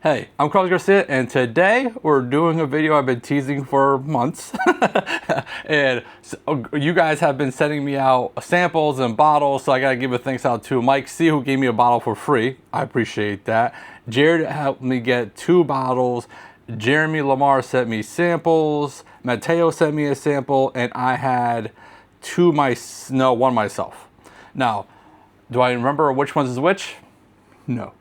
Hey, I'm Carlos Garcia, and today we're doing a video I've been teasing for months. And so, you guys have been sending me out samples and bottles, so I gotta give a thanks out to Mike C, who gave me a bottle for free. I appreciate that. Jared helped me get 2 bottles. Jeremy Lamar sent me samples. Mateo sent me a sample, and I had one myself. Now, do I remember which ones is which? No.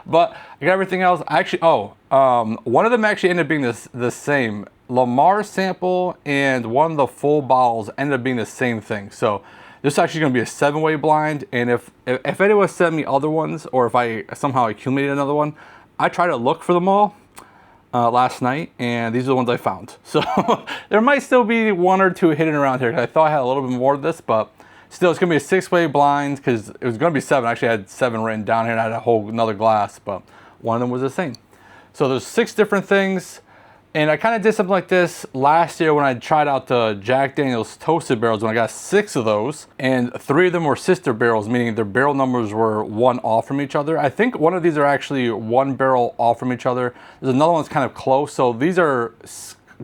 But I got everything else. Actually, one of them actually ended up being the same. Lamar sample and one of the full bottles ended up being the same thing. So this is actually going to be a 7-way blind. And if anyone sent me other ones, or if I somehow accumulated another one, I tried to look for them all last night, and these are the ones I found. So there might still be 1 or 2 hidden around here, because I thought I had a little bit more of this, but still, it's going to be a 6-way blind, because it was going to be 7. Actually, I had 7 written down here, and I had a whole another glass, but one of them was the same. So there's 6 different things, and I kind of did something like this last year when I tried out the Jack Daniel's toasted barrels, when I got 6 of those, and 3 of them were sister barrels, meaning their barrel numbers were 1 off from each other. I think one of these are actually 1 barrel off from each other. There's another one that's kind of close, so these are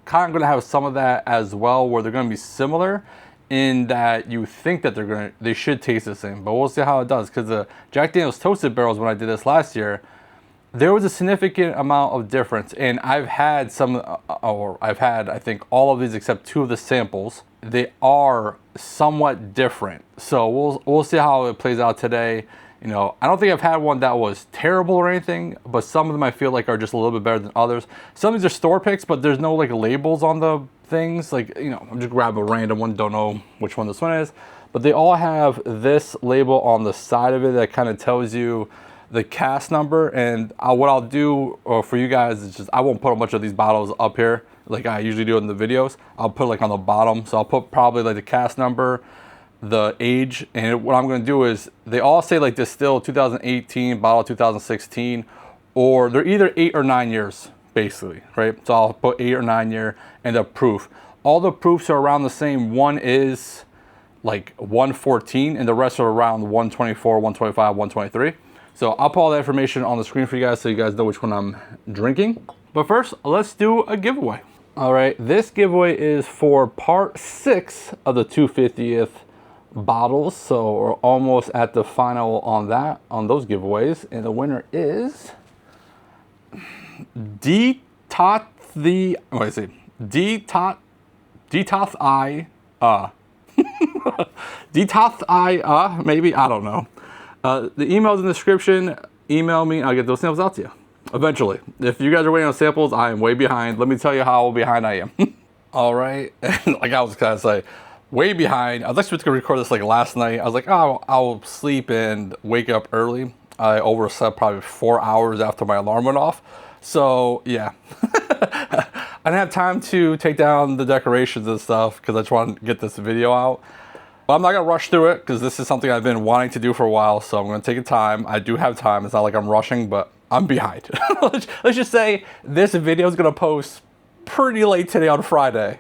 kind of going to have some of that as well, where they're going to be similar, in that you think that they should taste the same, but we'll see how it does. Because the Jack Daniel's toasted barrels, when I did this last year, there was a significant amount of difference, and I've had I think all of these except 2 of the samples. They are somewhat different, so we'll see how it plays out today. You know, I don't think I've had one that was terrible or anything, but some of them I feel like are just a little bit better than others. Some of these are store picks, but there's no like labels on the things. Like, you know, I'm just grabbing a random one, don't know which one this one is, but they all have this label on the side of it that kind of tells you the cask number. And what I'll do for you guys is just, I won't put a bunch of these bottles up here like I usually do in the videos. I'll put like on the bottom, so I'll put probably like the cask number, the age, and what I'm going to do is, they all say like distill 2018, bottle 2016, or they're either 8 or 9 years basically, right? So I'll put 8 or 9 year, and the proof. All the proofs are around the same. One is like 114, and the rest are around 124, 125, 123. So I'll put all that information on the screen for you guys, so you guys know which one I'm drinking. But first, let's do a giveaway. All right, this giveaway is for part 6 of the 250th bottles, so we're almost at the final on those giveaways, and the winner is D-Toth I, maybe, I don't know. The email's in the description. Email me, I'll get those samples out to you eventually. If you guys are waiting on samples, I am way behind. Let me tell you how behind I am. All right, like I was gonna say, way behind. I was actually going to record this like last night. I was like, oh, I'll sleep and wake up early. I overslept probably 4 hours after my alarm went off. So yeah, I didn't have time to take down the decorations and stuff, because I just wanted to get this video out. But I'm not going to rush through it, because this is something I've been wanting to do for a while. So I'm going to take a time. I do have time. It's not like I'm rushing, but I'm behind. Let's just say this video is going to post pretty late today on Friday.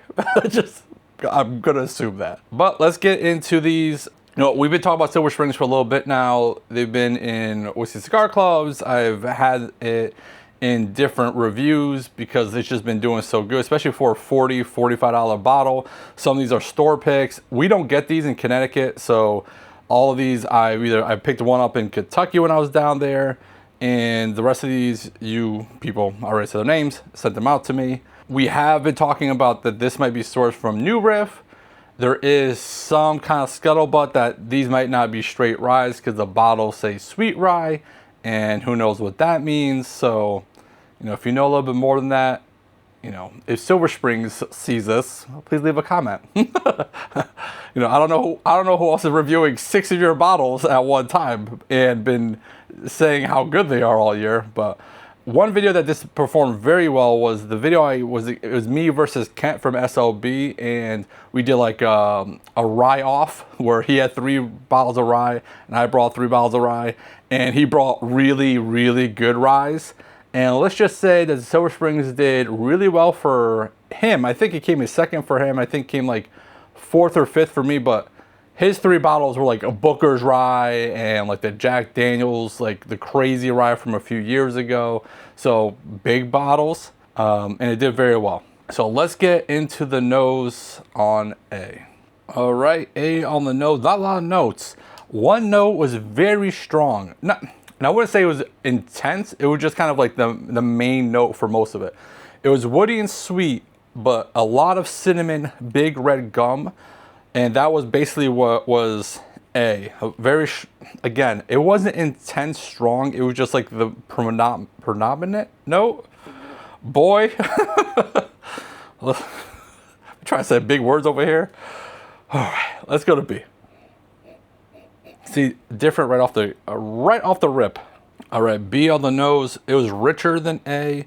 I'm gonna assume that. But let's get into these. You know, we've been talking about Silver Springs for a little bit now. They've been in whiskey cigar clubs. I've had it in different reviews because it's just been doing so good, especially for a $40, $45 bottle. Some of these are store picks. We don't get these in Connecticut, so all of these I picked one up in Kentucky when I was down there, and the rest of these, you people already said their names, sent them out to me. We have been talking about that this might be sourced from New Riff. There is some kind of scuttlebutt that these might not be straight ryes, because the bottles say Sweet Rye, and who knows what that means. So, you know, if you know a little bit more than that, you know, if Silver Springs sees this, please leave a comment. You know, I don't know who else is reviewing 6 of your bottles at one time and been saying how good they are all year, but one video that this performed very well was the video it was me versus Kent from SLB, and we did like a rye off, where he had 3 bottles of rye and I brought 3 bottles of rye, and he brought really, really good ryes. And let's just say that Silver Springs did really well for him. I think it came in second for him. I think it came like 4th or 5th for me, but His 3 bottles were like a Booker's Rye and like the Jack Daniels, like the crazy rye from a few years ago. So big bottles, and it did very well. So let's get into the nose on A. All right, A on the nose, not a lot of notes. One note was very strong. Not, and I wouldn't say it was intense. It was just kind of like the main note for most of it. It was woody and sweet, but a lot of cinnamon, big red gum. And that was basically what was A. Again, it wasn't intense strong. It was just like the predominant note. Boy. I'm trying to say big words over here. All right, let's go to B. See, different right off the rip. All right, B on the nose. It was richer than A.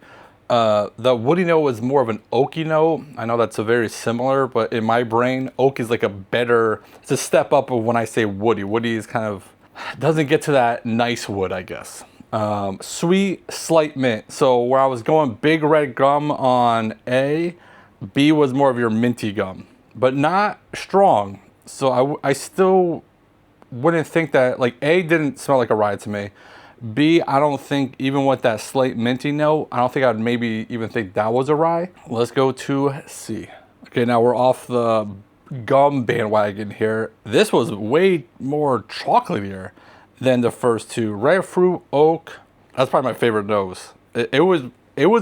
The woody note was more of an oaky note. I know that's a very similar, but in my brain, oak is like it's a step up of when I say woody. Woody is kind of, doesn't get to that nice wood, I guess. Sweet, slight mint. So where I was going big red gum on A, B was more of your minty gum, but not strong. So I still wouldn't think that, like, A didn't smell like a rye to me. B, I don't think, even with that slight minty note, I don't think I'd maybe even think that was a rye. Let's go to C. Okay, now we're off the gum bandwagon here. This was way more chocolatier than the first 2. Red fruit, oak, that's probably my favorite nose. It was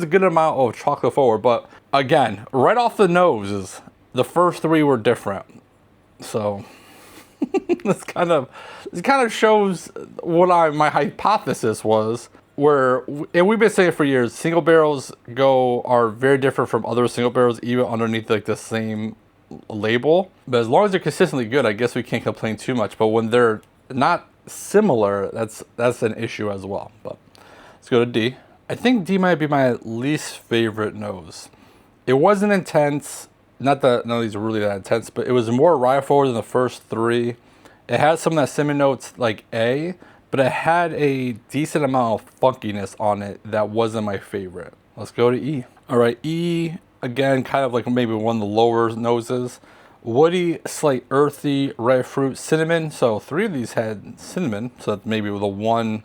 a good amount of chocolate forward, but again, right off the noses, the first 3 were different. So this kind of shows what my hypothesis was, and we've been saying for years, single barrels are very different from other single barrels, even underneath like the same label. But as long as they're consistently good, I guess we can't complain too much. But when they're not similar, that's an issue as well. But let's go to D. I think D might be my least favorite nose. It wasn't intense. Not that none of these are really that intense, but it was more rye forward than the first 3. It had some of that cinnamon notes like A, but it had a decent amount of funkiness on it that wasn't my favorite. Let's go to E. All right, E, again, kind of like maybe one of the lower noses. Woody, slight earthy, red fruit, cinnamon. So 3 of these had cinnamon, so that's maybe the one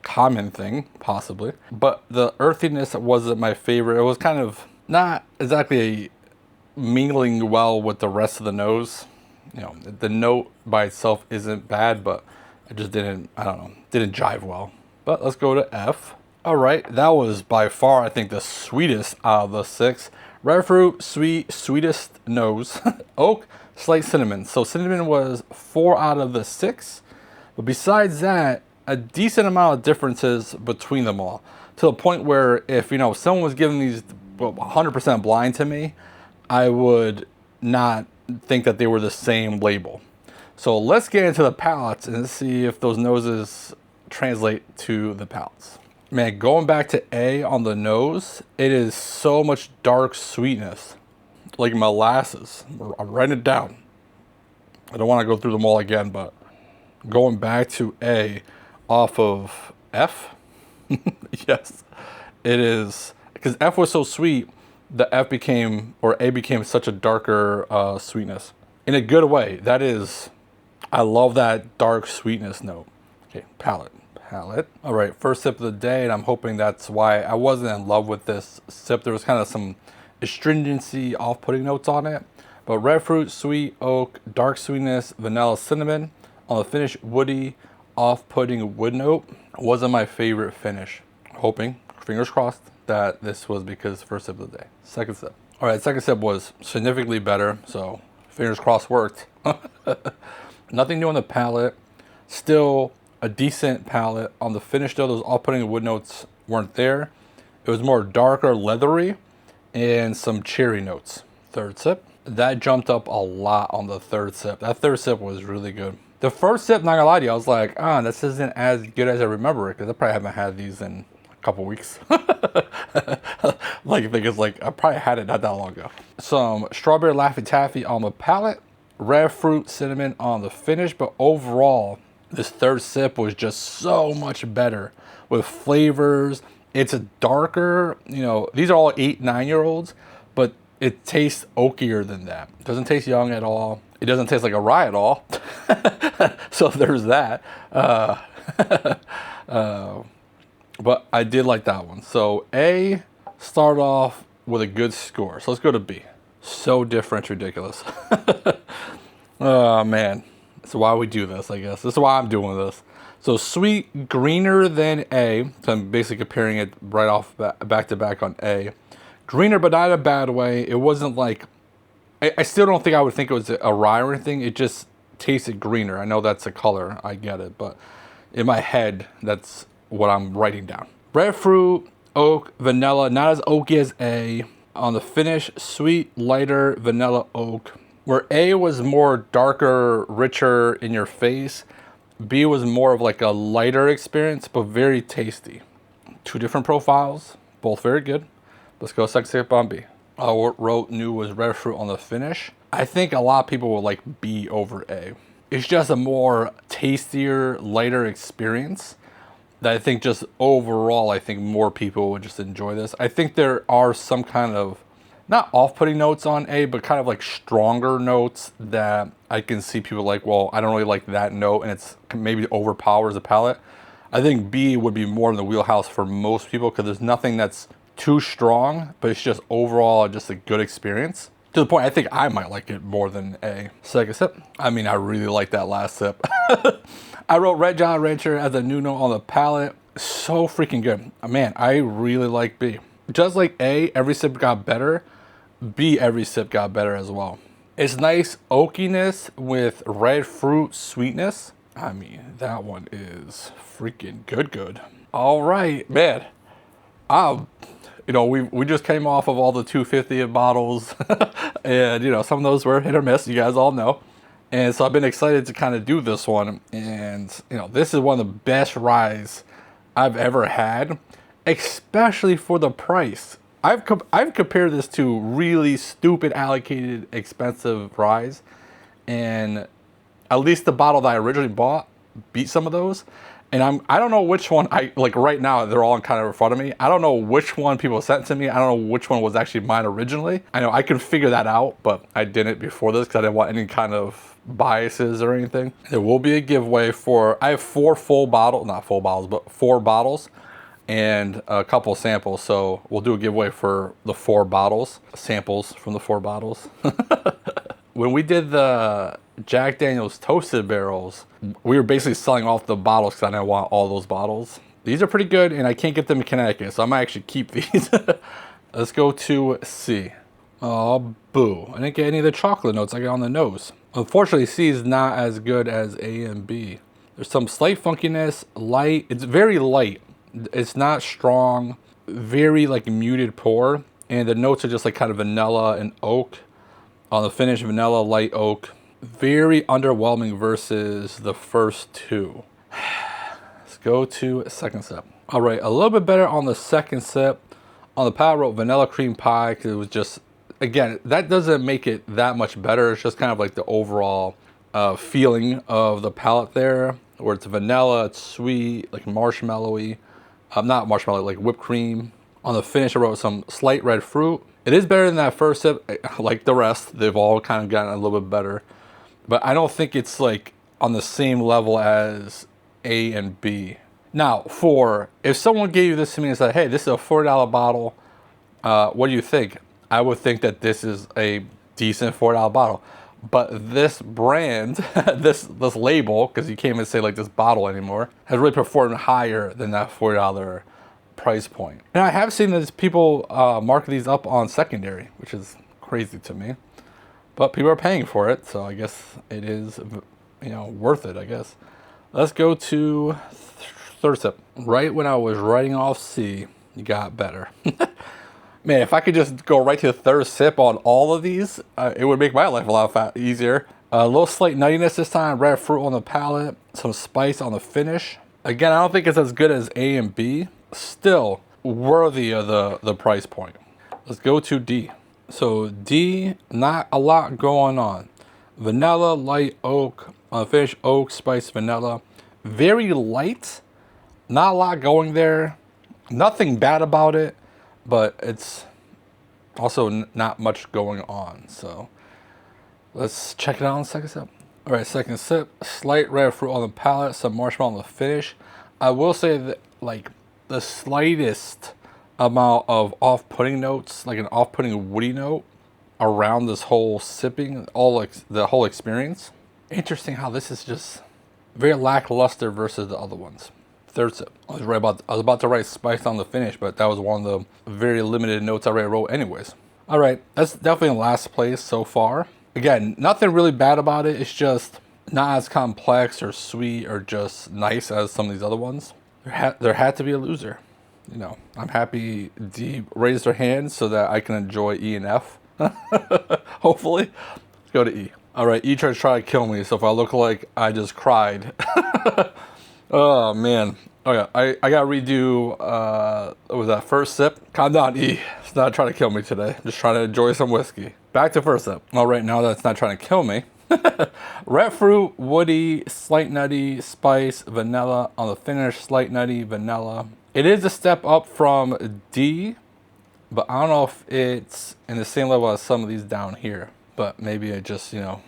common thing, possibly. But the earthiness wasn't my favorite. It was kind of not exactly mingling well with the rest of the nose. You know, the note by itself isn't bad, but it just didn't jive well. But let's go to F. All right, that was by far, I think, the sweetest out of the 6. Red fruit, sweetest nose. Oak, slight cinnamon. So cinnamon was 4 out of the 6. But besides that, a decent amount of differences between them all. To the point where if, someone was giving these 100% blind to me, I would not think that they were the same label. So let's get into the palates and see if those noses translate to the palates. Man, going back to A on the nose, it is so much dark sweetness, like molasses. I'm writing it down. I don't want to go through them all again, but going back to A off of F, yes, it is, because F was so sweet, the A became such a darker sweetness. In a good way. I love that dark sweetness note. Okay, palate. All right, first sip of the day, and I'm hoping that's why I wasn't in love with this sip. There was kind of some astringency, off-putting notes on it. But red fruit, sweet, oak, dark sweetness, vanilla, cinnamon. On the finish, woody, off-putting wood note. Wasn't my favorite finish. Hoping, fingers crossed, that this was because first sip of the day. Second sip. All right, second sip was significantly better, so fingers crossed worked. Nothing new on the palate. Still a decent palate. On the finish though, those off-putting wood notes weren't there. It was more darker, leathery, and some cherry notes. Third sip. That jumped up a lot on the third sip. That third sip was really good. The first sip, not gonna lie to you, I was like, this isn't as good as I remember it, because I probably haven't had these in a couple weeks. Because I probably had it not that long ago. Some strawberry Laffy Taffy on the palate, red fruit, cinnamon on the finish, but overall, this third sip was just so much better with flavors. It's a darker, these are all 8-9-year-olds, but it tastes oakier than that. It doesn't taste young at all. It doesn't taste like a rye at all. So there's that. But I did like that one. So A, start off with a good score. So let's go to B. So different, it's ridiculous. Oh man, that's why we do this, I guess. This is why I'm doing this. So sweet, greener than A. So I'm basically comparing it right off back to back on A. Greener, but not in a bad way. It wasn't like, I still don't think I would think it was a rye or anything. It just tasted greener. I know that's a color, I get it, but in my head, that's what I'm writing down. Red fruit, oak, vanilla, not as oaky as A. On the finish, sweet, lighter, vanilla oak. Where A was more darker, richer in your face, B was more of like a lighter experience, but very tasty. Two different profiles, both very good. Let's go second sip on B. I wrote new was red fruit on the finish. I think a lot of people will like B over A. It's just a more tastier, lighter experience that I think just overall, I think more people would just enjoy this. I think there are some kind of, not off-putting notes on A, but kind of like stronger notes that I can see people like, well, I don't really like that note, and it's maybe overpowers the palate. I think B would be more in the wheelhouse for most people because there's nothing that's too strong, but it's just overall just a good experience. To the point, I think I might like it more than A. Second sip. I mean, I really like that last sip. I wrote Red Jolly Rancher as a new note on the palate. So freaking good. Man, I really like B. Just like A, every sip got better. B, every sip got better as well. It's nice oakiness with red fruit sweetness. I mean, that one is freaking good. All right, man. You know, we just came off of all the 250 bottles, and you know, some of those were hit or miss. You guys all know. And so I've been excited to kind of do this one. And, you know, this is one of the best ryes I've ever had, especially for the price. I've compared this to really stupid allocated expensive ryes. And at least the bottle that I originally bought beat some of those. And I don't know which one like right now, they're all kind of in front of me. I don't know which one people sent to me. I don't know which one was actually mine originally. I know I could figure that out, but I didn't before this because I didn't want any kind of biases or anything. There will be a giveaway I have 4 full bottles, not full bottles, but 4 bottles and a couple samples. So we'll do a giveaway for the 4 bottles, samples from the 4 bottles. When we did the Jack Daniel's toasted barrels, we were basically selling off the bottles because I didn't want all those bottles. These are pretty good, and I can't get them in Connecticut, so I might actually keep these. Let's go to C. Oh, boo. I didn't get any of the chocolate notes I got on the nose. Unfortunately, C is not as good as A and B. There's some slight funkiness, light. It's very light. It's not strong, very like muted pour, and the notes are just like kind of vanilla and oak. On the finish, vanilla, light oak. Very underwhelming versus the first 2. Let's go to second sip. All right, a little bit better on the second sip. On the palate, I wrote vanilla cream pie because it was just, again, that doesn't make it that much better. It's just kind of like the overall feeling of the palate there, where it's vanilla, it's sweet, like marshmallowy. Not marshmallow, like whipped cream. On the finish, I wrote some slight red fruit. It is better than that first sip, like the rest. They've all kind of gotten a little bit better. But I don't think it's like on the same level as A and B. Now, if someone gave you this to me and said, hey, this is a $4 bottle, what do you think? I would think that this is a decent $4 bottle. But this brand, this label, because you can't even say like this bottle anymore, has really performed higher than that $4 price point. And I have seen that people mark these up on secondary, which is crazy to me. But people are paying for it, so I guess it is, you know, worth it, I guess. Let's go to third sip. Right when I was writing off C, you got better. Man, if I could just go right to the third sip on all of these, it would make my life a lot easier. A little slight nuttiness this time, red fruit on the palate, some spice on the finish. Again, I don't think it's as good as A and B. Still worthy of the price point. Let's go to D. So D, not a lot going on. Vanilla, light oak, on the finish, oak, spice, vanilla. Very light, not a lot going there. Nothing bad about it, but it's also not much going on. So Let's check it out on the second sip. All right, second sip. Slight red fruit on the palate, some marshmallow on the finish. I will say that like the slightest amount of off-putting notes, like an off-putting woody note around this whole sipping, the whole experience. Interesting how this is just very lackluster versus the other ones. Third sip. I was about to write spice on the finish, but that was one of the very limited notes I already wrote anyways. All right, that's definitely in last place so far. Again, nothing really bad about it. It's just not as complex or sweet or just nice as some of these other ones. There had to be a loser. You know, I'm happy D raised her hand so that I can enjoy E and F. Hopefully. Let's go to E. All right, E tried to try to kill me, so if I look like I just cried. Oh, man. Oh, yeah, I got to redo, what was that, first sip? Calm down, E. It's not trying to kill me today. I'm just trying to enjoy some whiskey. Back to first sip. All right, now that it's not trying to kill me. Red fruit, woody, slight nutty, spice, vanilla. On the finish, slight nutty, vanilla. It is a step up from D, but I don't know if it's in the same level as some of these down here. But maybe I just, you know,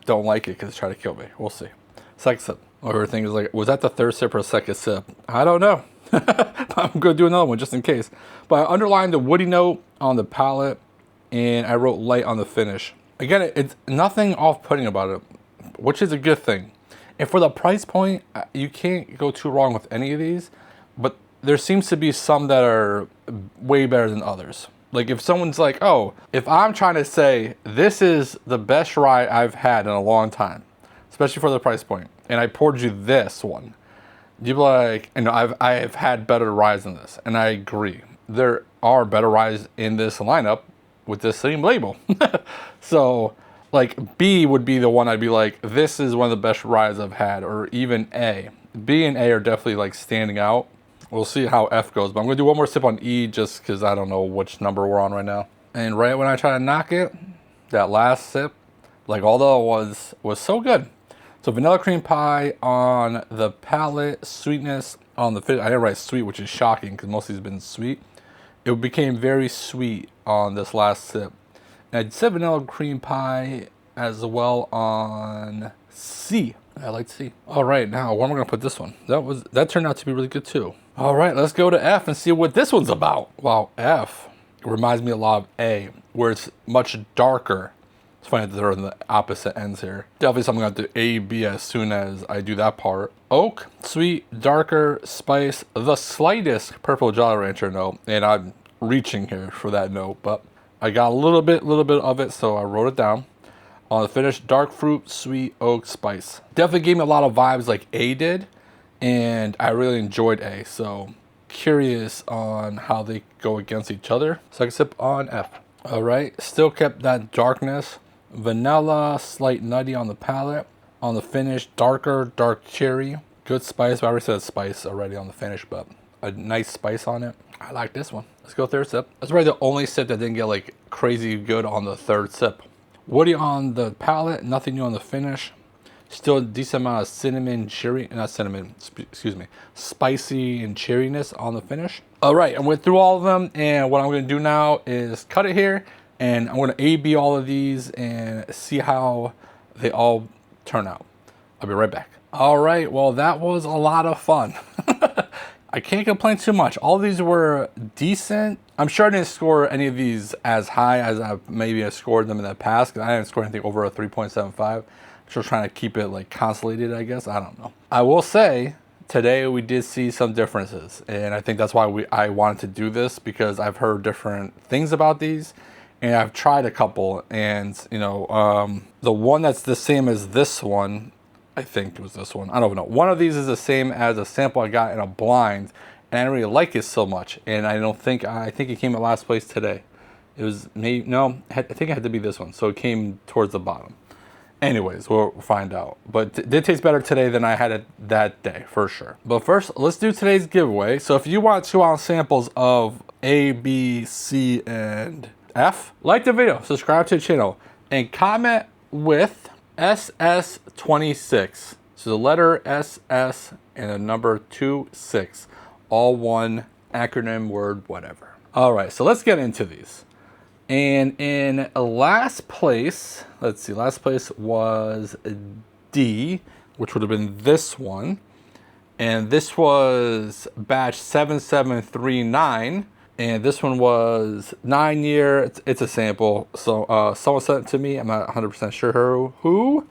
don't like it because it's trying to kill me. We'll see. Second sip. Everything is like, was that the third sip or second sip? I don't know. I'm going to do another one just in case. But I underlined the woody note on the palate, and I wrote light on the finish. Again, it's nothing off-putting about it, which is a good thing. And for the price point, you can't go too wrong with any of these. But there seems to be some that are way better than others. Like if someone's like, oh, if I'm trying to say this is the best rye I've had in a long time, especially for the price point, and I poured you this one, you'd be like, you know, I've had better ryes than this, and I agree. There are better ryes in this lineup with the same label. So, like B would be the one I'd be like, this is one of the best ryes I've had, or even A. B and A are definitely like standing out. We'll see how F goes, but I'm gonna do one more sip on E just because I don't know which number we're on right now. And right when I try to knock it, that last sip, like all the other was so good. So vanilla cream pie on the palate, sweetness on the finish. I didn't write sweet, which is shocking because most of these have been sweet. It became very sweet on this last sip. And I said vanilla cream pie as well on C. I like C. All right, now where am I gonna put this one? That turned out to be really good too. All right, let's go to F and see what this one's about. Wow, F reminds me a lot of A, where it's much darker. It's funny that they're on the opposite ends here. Definitely something I have to A, B as soon as I do that part. Oak, sweet, darker, spice, the slightest purple Jolly Rancher note, and I'm reaching here for that note, but I got a little bit of it, so I wrote it down. On the finish, dark fruit, sweet, oak, spice. Definitely gave me a lot of vibes like A did, and I really enjoyed A, so curious on how they go against each other. Second sip on F. All right, still kept that darkness. Vanilla, slight nutty on the palate. On the finish, darker, dark cherry. Good spice. I already said spice already on the finish, but a nice spice on it. I like this one. Let's go third sip. That's probably the only sip that didn't get like crazy good on the third sip. Woody on the palate, nothing new on the finish. Still a decent amount of cinnamon, cherry, not cinnamon, excuse me, spicy and cherryness on the finish. All right, I went through all of them, and what I'm gonna do now is cut it here, and I'm gonna A-B all of these and see how they all turn out. I'll be right back. All right, well, that was a lot of fun. I can't complain too much. All of these were decent. I'm sure I didn't score any of these as high as I scored them in the past, because I didn't score anything over a 3.75. Just trying to keep it like consolidated, I guess. I don't know. I will say today we did see some differences, and I think that's why I wanted to do this, because I've heard different things about these, and I've tried a couple, and you know, the one that's the same as this one, I think it was this one. I don't know. One of these is the same as a sample I got in a blind, and I didn't really like it so much, and I think it came at last place today. It was maybe no, I think it had to be this one, so it came towards the bottom. Anyways, we'll find out. But it did taste better today than I had it that day, for sure. But first, let's do today's giveaway. So if you want 2-ounce samples of A, B, C, and F, like the video, subscribe to the channel, and comment with SS26. So the letter SS and the number 26. All one acronym, word, whatever. All right, so let's get into these. And in last place, let's see, last place was D, which would have been this one. And this was batch 7739. And this one was 9 year. It's a sample. So someone sent it to me. I'm not 100% sure who.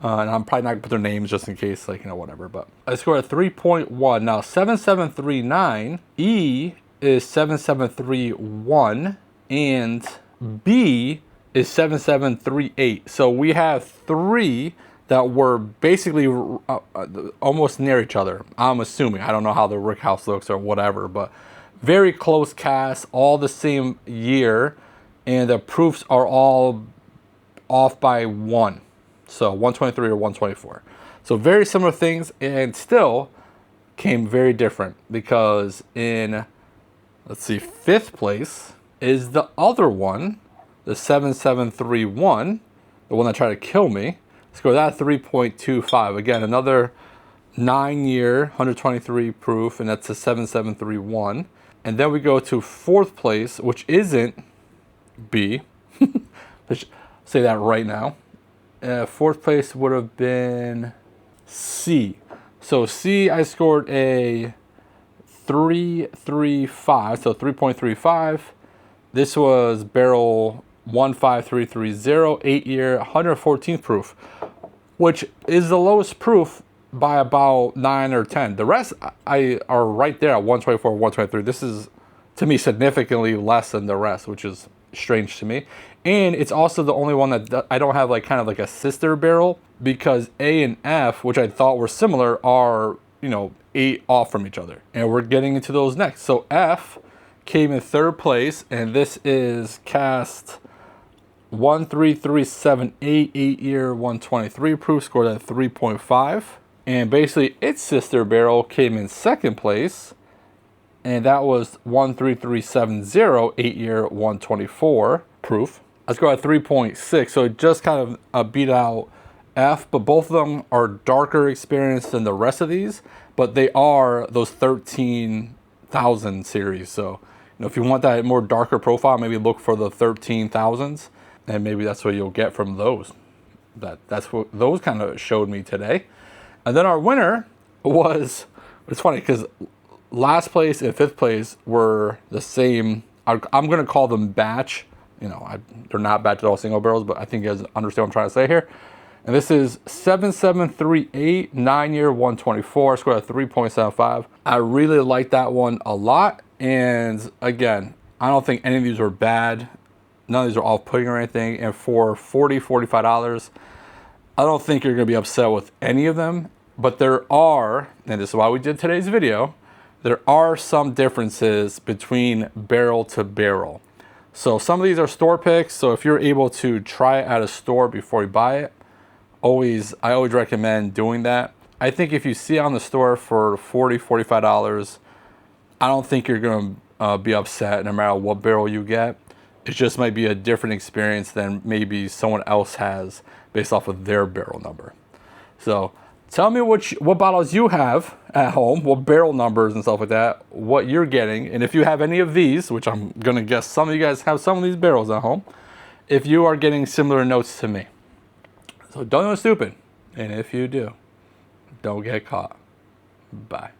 And I'm probably not going to put their names just in case, like, you know, whatever. But I scored a 3.1. Now, 7739, E is 7731, and B is 7738. So we have three that were basically almost near each other. I'm assuming. I don't know how the rick house looks or whatever, but very close casts, all the same year, and the proofs are all off by 1. So 123 or 124. So very similar things, and still came very different, because in, let's see, 5th place is the other one, the 7731, the one that tried to kill me. Score that 3.25. Again, another 9 year, 123 proof, and that's a 7731. And then we go to 4th place, which isn't B. Let's say that right now. 4th place would have been C. So C, I scored a 335, so 3.35. This was barrel 15330, 8 year, 114th proof, which is the lowest proof by about 9 or 10. The rest are right there at 124, 123. This is, to me, significantly less than the rest, which is strange to me. And it's also the only one that I don't have like kind of like a sister barrel, because A and F, which I thought were similar, are, you know, 8 off from each other. And we're getting into those next. So F came in 3rd place, and this is cast 13378, 8 year, 123 proof, scored at 3.5. And basically its sister barrel came in 2nd place, and that was 13370, 8 year, 124 proof. I scored at 3.6, so it just kind of beat out F, but both of them are darker experience than the rest of these, but they are those 13,000 series. So, you know, if you want that more darker profile, maybe look for the 13,000s, and maybe that's what you'll get from those. That's what those kind of showed me today. And then our winner was, it's funny because last place and 5th place were the same. I'm going to call them batch. You know, they're not batch at all single barrels, but I think you guys understand what I'm trying to say here. And this is 7738, 9 year, 124, scored at 3.75. I really like that one a lot. And again, I don't think any of these were bad. None of these are off-putting or anything. And for $40, $45, I don't think you're going to be upset with any of them. But there are, and this is why we did today's video, there are some differences between barrel to barrel. So some of these are store picks. So if you're able to try it at a store before you buy it, I always recommend doing that. I think if you see it on the store for $40, $45, I don't think you're going to be upset no matter what barrel you get. It just might be a different experience than maybe someone else has based off of their barrel number. So tell me what bottles you have at home, what barrel numbers and stuff like that, what you're getting. And if you have any of these, which I'm going to guess some of you guys have some of these barrels at home, if you are getting similar notes to me. So don't go stupid. And if you do, don't get caught. Bye.